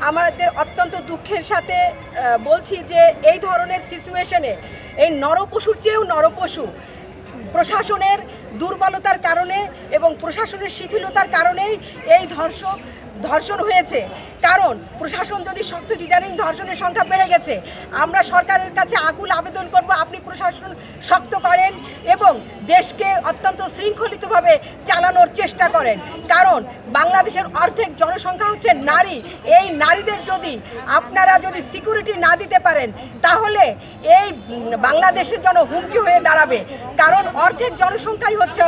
আমাদের অত্যন্ত দুঃখের সাথে বলছি যে এই ধরনের সিচুয়েশনে এই নরপশুর চেয়েও নরপশু প্রশাসনের দুর্বলতার কারণে এবং প্রশাসনের শিথিলতার কারণেই এই ধর্ষণ হয়েছে। কারণ প্রশাসন যদি শক্ত, ইদানিং ধর্ষণের সংখ্যা বেড়ে গেছে। আমরা সরকারের কাছে আকুল আবেদন করব, আপনি প্রশাসন শক্ত করেন এবং দেশকে অত্যন্ত শৃঙ্খলিতভাবে চালানোর চেষ্টা করেন। কারণ বাংলাদেশের অর্ধেক জনসংখ্যা হচ্ছে নারী। এই নারীদের আপনারা যদি সিকিউরিটি না দিতে পারেন তাহলে এই বাংলাদেশের জন্য হুমকি হয়ে দাঁড়াবে। কারণ অর্ধেক জনসংখ্যাই হচ্ছে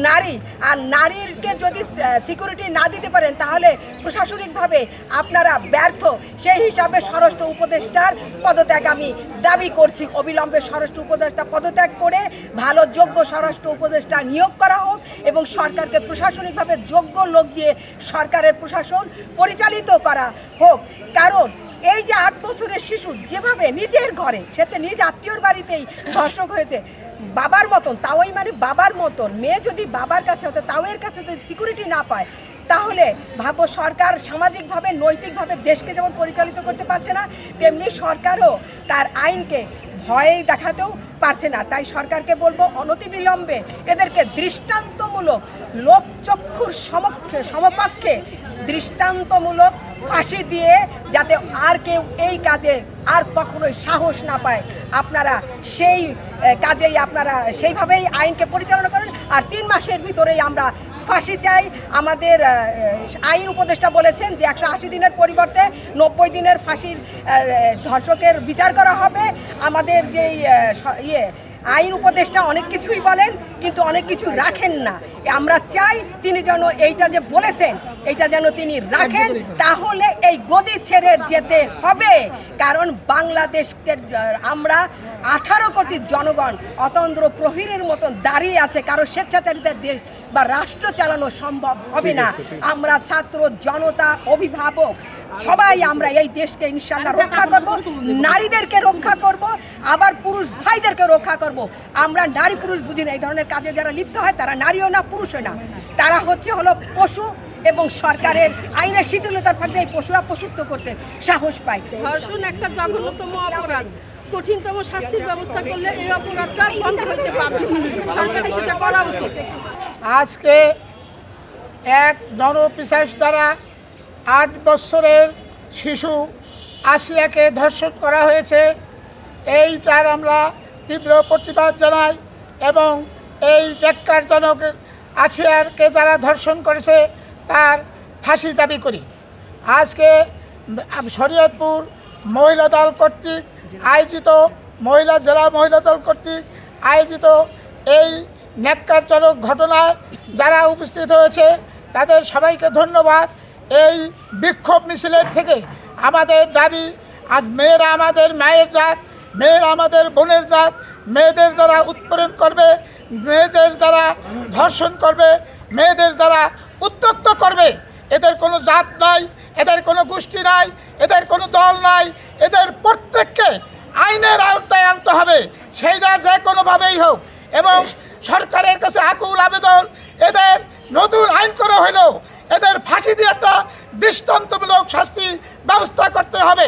নারী, আর নারীকে যদি সিকিউরিটি না দিতে পারেন তাহলে প্রশাসনিকভাবে আপনারা ব্যর্থ। সেই হিসাবে স্বরাষ্ট্র উপদেষ্টার পদত্যাগ আমি দাবি করছি। অবিলম্বে স্বরাষ্ট্র উপদেষ্টা পদত্যাগ করে ভালো যোগ্য স্বরাষ্ট্র উপদেষ্টা নিয়োগ করা হোক এবং সরকারকে প্রশাসনিকভাবে যোগ্য লোক দিয়ে সরকারের প্রশাসন পরিচালিত করা হোক। কারণ এই যে 8 বছরের শিশু যেভাবে নিজের ঘরে, সেতে নিজ আত্মীয়র বাড়িতেই ধর্ষক হয়েছে, বাবার মতন, তাওই মানে বাবার মতন মেয়ে যদি বাবার কাছে হতো, তাও এর কাছে যদি সিকিউরিটি না পায় তাহলে ভাবো সরকার সামাজিকভাবে নৈতিকভাবে দেশকে যেমন পরিচালিত করতে পারছে না, তেমনি সরকারও তার আইনকে ভয় দেখাতেও পারছে না। তাই সরকারকে বলবো অনতিবিলম্বে এদেরকে দৃষ্টান্তমূলক লোকচক্ষুর সমকক্ষে দৃষ্টান্তমূলক ফাঁসি দিয়ে যাতে আর কেউ এই কাজে আর কখনোই সাহস না পায়, আপনারা সেই কাজেই আপনারা সেইভাবেই আইনকে পরিচালনা করেন। আর 3 মাসের ভিতরেই আমরা ফাঁসি চাই। আমাদের আইন উপদেষ্টা বলেছেন যে 180 দিনের পরিবর্তে 90 দিনের ফাঁসির ধর্ষকের বিচার করা হবে। আমাদের যেই আইন উপদেষ্টা অনেক কিছুই বলেন কিন্তু অনেক কিছু রাখেন না। আমরা চাই তিনি যেন এইটা যে বলেছেন এইটা যেন তিনি রাখেন, তাহলে এই গদি ছেড়ে যেতে হবে। কারণ বাংলাদেশকে আমরা 18 কোটি জনগণ অতন্দ্র প্রহরীর মতন দাঁড়িয়ে আছে, কারো স্বেচ্ছাচারিতার দেশ বা রাষ্ট্র চালানো সম্ভব হবে না। আমরা ছাত্র জনতা অভিভাবক সবাই আমরা এই দেশকে ইনশাআল্লাহ রক্ষা করব, নারীদেরকে রক্ষা করব, আবার পুরুষ ভাইদেরকে রক্ষা করব। আমরা নারী পুরুষ বুঝি না। এই ধরনের কাজে যারা লিপ্ত হয় তারা নারীও না পুরুষও না, তারা হলো পশু এবং সরকারের আইনের শিথিলতার ফাঁকে এই পশুরা পশুত্ব করতে সাহস পায়। ধর্ষণ একটা জঘন্যতম অপরাধ, কঠিনতম শাস্তির ব্যবস্থা করলে এই অপরাধটা বন্ধ হতে বাধ্য। সরকারের সেটা করা উচিত। আজকে এক নরপিশাচ দ্বারা 8 বছরের শিশু আসিয়াকে ধর্ষণ করা হয়েছে। এইটার আমরা তীব্র প্রতিবাদ জানাই এবং এই ন্যাক্কারজনক আসিয়াকে যারা ধর্ষণ করেছে তার ফাঁসি দাবি করি। আজকে শরীয়তপুর মহিলা দল কর্তৃক আয়োজিত জেলা মহিলা দল কর্তৃক আয়োজিত এই ন্যাক্কারজনক ঘটনায় যারা উপস্থিত হয়েছে তাদের সবাইকে ধন্যবাদ। এই বিক্ষোভ মিছিলের থেকে আমাদের দাবি, আজ মেয়েরা আমাদের মায়ের জাত, মেয়েরা আমাদের বোনের জাত, মেয়েদের দ্বারা উৎপীড়ন করবে, মেয়েদের দ্বারা ধর্ষণ করবে, মেয়েদের দ্বারা উত্ত্যক্ত করবে, এদের কোনো জাত নাই, এদের কোনো গোষ্ঠী নাই, এদের কোনো দল নাই, এদের প্রত্যেককে আইনের আওতায় আনতে হবে, সেইটা যে কোনোভাবেই হোক। এবং সরকারের কাছে আকুল আবেদন, এদের নতুন আইন করা হলেও এদের ফাঁসি দিয়ে একটা দৃষ্টান্তমূলক শাস্তির ব্যবস্থা করতে হবে।